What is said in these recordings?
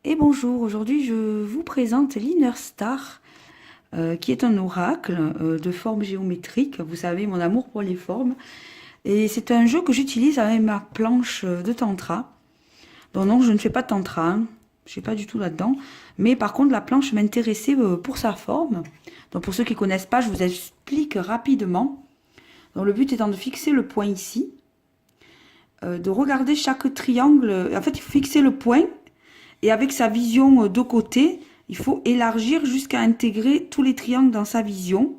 Et bonjour, aujourd'hui je vous présente l'Inner Star, qui est un oracle de forme géométrique. Vous savez, mon amour pour les formes. Et c'est un jeu que j'utilise avec ma planche de tantra. Donc non, je ne fais pas de tantra, hein. Je ne suis pas du tout là-dedans. Mais par contre, la planche m'intéressait pour sa forme. Donc pour ceux qui ne connaissent pas, je vous explique rapidement. Donc le but étant de fixer le point ici, de regarder chaque triangle. En fait, il faut fixer le point. Et avec sa vision de côté, il faut élargir jusqu'à intégrer tous les triangles dans sa vision.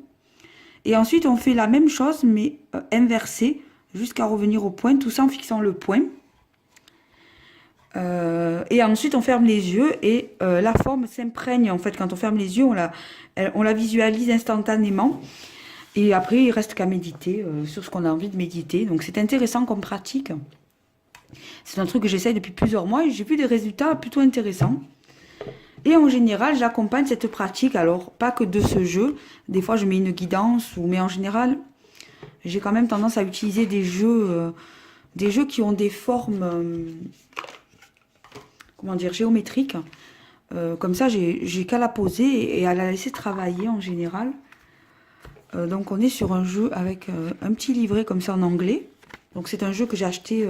Et ensuite, on fait la même chose, mais inversée, jusqu'à revenir au point, tout ça en fixant le point. Et ensuite, on ferme les yeux et la forme s'imprègne. En fait, quand on ferme les yeux, on la visualise instantanément. Et après, il reste qu'à méditer sur ce qu'on a envie de méditer. Donc, c'est intéressant comme pratique. C'est un truc que j'essaye depuis plusieurs mois et j'ai vu des résultats plutôt intéressants. Et en général, j'accompagne cette pratique, alors pas que de ce jeu. Des fois, je mets une guidance, mais en général, j'ai quand même tendance à utiliser des jeux qui ont des formes, comment dire, géométriques. Comme ça, j'ai qu'à la poser et à la laisser travailler en général. Donc, on est sur un jeu avec un petit livret comme ça en anglais. Donc, c'est un jeu que j'ai acheté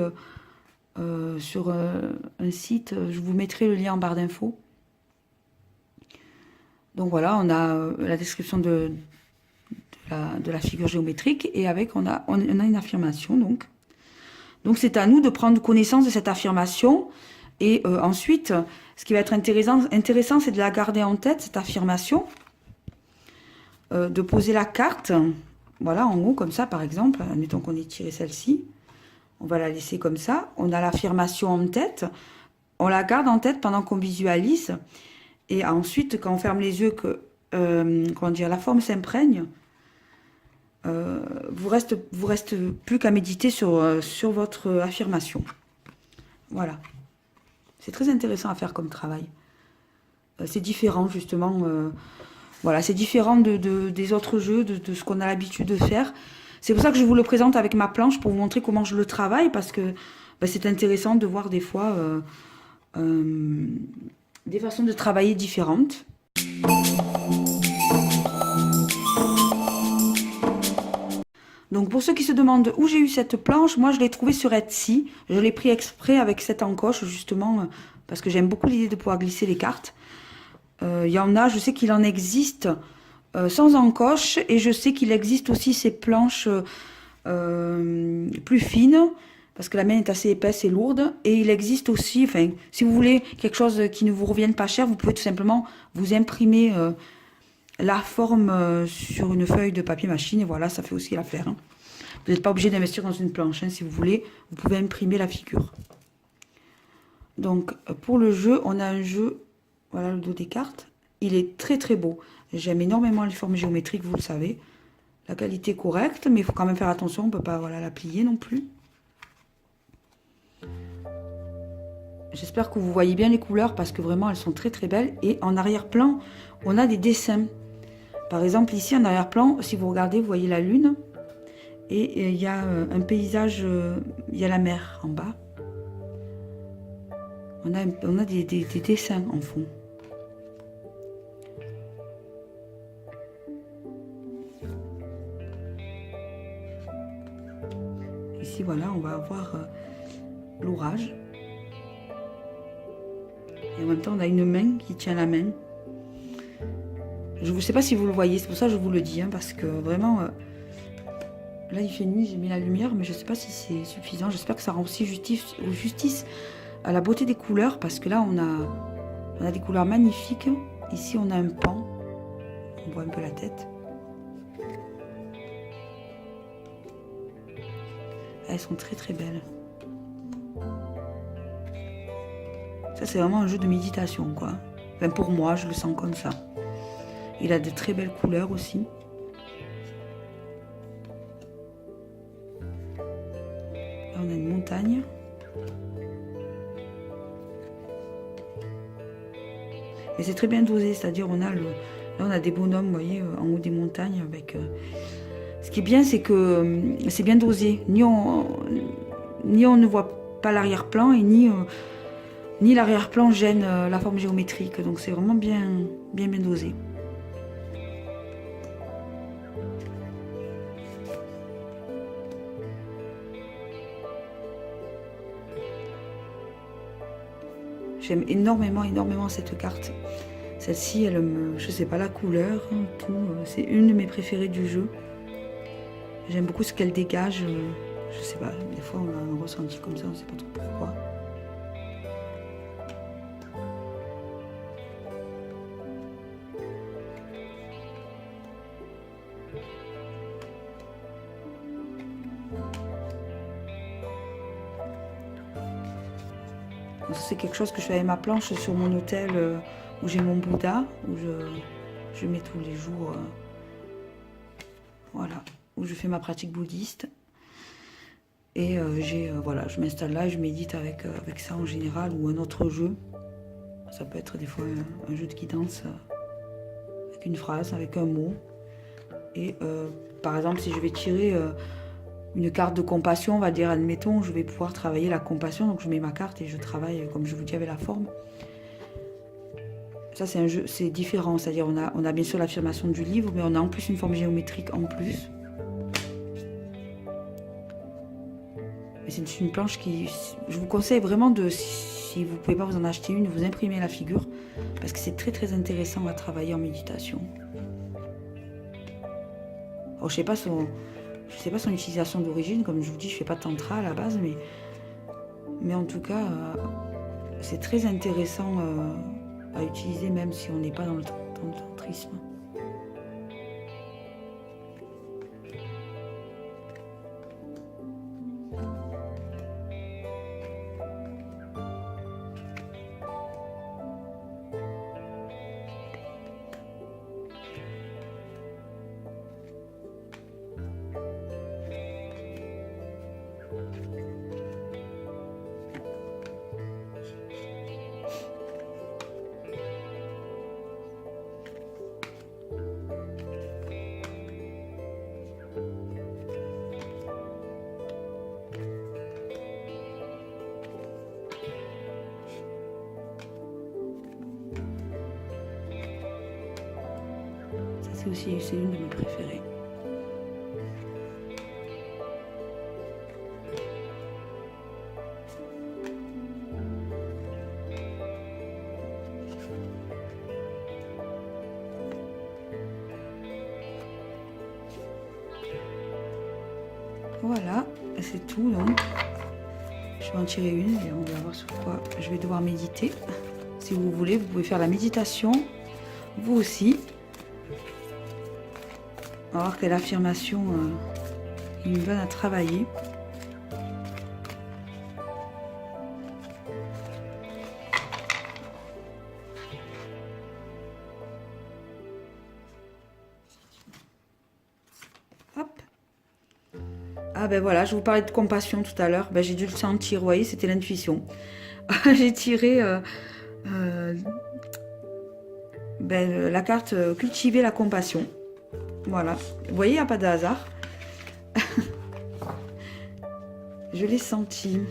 sur un site. Je vous mettrai le lien en barre d'infos. Donc voilà, on a la description de la figure géométrique et avec on a une affirmation. Donc c'est à nous de prendre connaissance de cette affirmation et ensuite, ce qui va être intéressant, c'est de la garder en tête, cette affirmation, de poser la carte, voilà, en haut comme ça par exemple, admettons qu'on ait tiré celle-ci, on va la laisser comme ça, on a l'affirmation en tête, on la garde en tête pendant qu'on visualise. Et ensuite, quand on ferme les yeux, que comment dire, la forme s'imprègne, vous reste plus qu'à méditer sur votre affirmation. Voilà. C'est très intéressant à faire comme travail. C'est différent, justement. Voilà, c'est différent des autres jeux, de ce qu'on a l'habitude de faire. C'est pour ça que je vous le présente avec ma planche, pour vous montrer comment je le travaille, parce que c'est intéressant de voir des fois des façons de travailler différentes. Donc pour ceux qui se demandent où j'ai eu cette planche, moi je l'ai trouvée sur Etsy. Je l'ai pris exprès avec cette encoche justement parce que j'aime beaucoup l'idée de pouvoir glisser les cartes. Il y en a, je sais qu'il en existe sans encoche et je sais qu'il existe aussi ces planches plus fines. Parce que la mienne est assez épaisse et lourde. Et il existe aussi, enfin, si vous voulez quelque chose qui ne vous revienne pas cher, vous pouvez tout simplement vous imprimer la forme sur une feuille de papier machine. Et voilà, ça fait aussi l'affaire. Hein. Vous n'êtes pas obligé d'investir dans une planche. Hein, si vous voulez, vous pouvez imprimer la figure. Donc, pour le jeu, on a un jeu, voilà le dos des cartes. Il est très très beau. J'aime énormément les formes géométriques, vous le savez. La qualité est correcte, mais il faut quand même faire attention. On ne peut pas voilà, la plier non plus. J'espère que vous voyez bien les couleurs parce que vraiment elles sont très très belles. Et en arrière-plan, on a des dessins. Par exemple ici en arrière-plan, si vous regardez, vous voyez la lune. Et il y a un paysage, il y a la mer en bas. On a des dessins en fond. Ici voilà, on va avoir l'orage. Et en même temps, on a une main qui tient la main. Je ne sais pas si vous le voyez, c'est pour ça que je vous le dis. Hein, parce que vraiment, là il fait nuit, j'ai mis la lumière, mais je ne sais pas si c'est suffisant. J'espère que ça rend aussi justice à la beauté des couleurs. Parce que là, on a des couleurs magnifiques. Ici, on a un pan. On voit un peu la tête. Elles sont très très belles. Ça, c'est vraiment un jeu de méditation, quoi. Enfin, pour moi, je le sens comme ça. Il a de très belles couleurs aussi. Là, on a une montagne. Et c'est très bien dosé, c'est-à-dire là, on a des bonhommes, vous voyez, en haut des montagnes. Avec, ce qui est bien, c'est que c'est bien dosé. Ni on ne voit pas l'arrière-plan et ni... ni l'arrière-plan gêne la forme géométrique. Donc c'est vraiment bien dosé. J'aime énormément cette carte. Celle-ci, je sais pas la couleur, tout. C'est une de mes préférées du jeu. J'aime beaucoup ce qu'elle dégage. Je sais pas, des fois on a un ressenti comme ça, on sait pas trop pourquoi. C'est quelque chose que je fais avec ma planche sur mon hôtel où j'ai mon Bouddha, où je mets tous les jours, voilà, où je fais ma pratique bouddhiste. Et voilà, je m'installe là et je médite avec ça en général, ou un autre jeu. Ça peut être des fois un jeu de guidance avec une phrase, avec un mot. Et par exemple, si je vais tirer une carte de compassion, on va dire, admettons, je vais pouvoir travailler la compassion, donc je mets ma carte et je travaille, comme je vous dis, avec la forme. Ça, c'est un jeu, c'est différent, c'est-à-dire on a bien sûr l'affirmation du livre, mais on a en plus une forme géométrique en plus. Et c'est une planche qui, je vous conseille vraiment de, si vous ne pouvez pas vous en acheter une, vous imprimer la figure, parce que c'est très intéressant à travailler en méditation. Alors, je sais pas son utilisation d'origine, comme je vous dis, je fais pas de tantra à la base, mais en tout cas, c'est très intéressant à utiliser, même si on n'est pas dans le tantrisme. Aussi, c'est une de mes préférées. Voilà, c'est tout donc. Je vais en tirer une et on va voir sur quoi je vais devoir méditer. Si vous voulez, vous pouvez faire la méditation, vous aussi. On va voir quelle affirmation il me donne à travailler. Hop. Ah ben voilà, je vous parlais de compassion tout à l'heure. Ben, j'ai dû le sentir, vous voyez, c'était l'intuition. J'ai tiré la carte cultiver la compassion. Voilà, vous voyez, il n'y a pas de hasard. Je l'ai senti.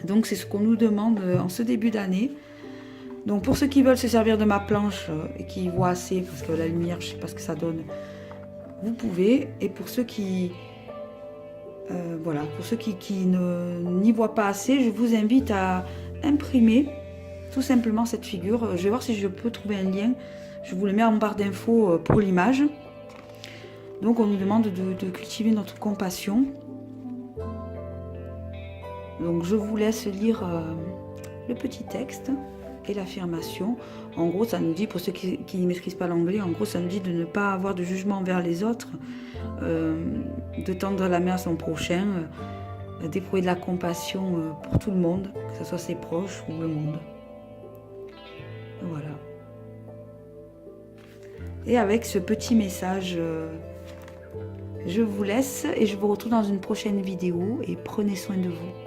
Donc, c'est ce qu'on nous demande en ce début d'année. Donc, pour ceux qui veulent se servir de ma planche et qui voient assez, parce que la lumière, je ne sais pas ce que ça donne, vous pouvez. Et pour ceux qui... voilà, pour ceux qui n'y voient pas assez, je vous invite à imprimer tout simplement cette figure. Je vais voir si je peux trouver un lien. Je vous le mets en barre d'infos pour l'image. Donc on nous demande de cultiver notre compassion. Donc je vous laisse lire le petit texte et l'affirmation. En gros, ça nous dit, pour ceux qui ne maîtrisent pas l'anglais, en gros, ça nous dit de ne pas avoir de jugement envers les autres, de tendre la main à son prochain, d'éprouver de la compassion pour tout le monde, que ce soit ses proches ou le monde. Voilà. Et avec ce petit message, je vous laisse et je vous retrouve dans une prochaine vidéo et prenez soin de vous.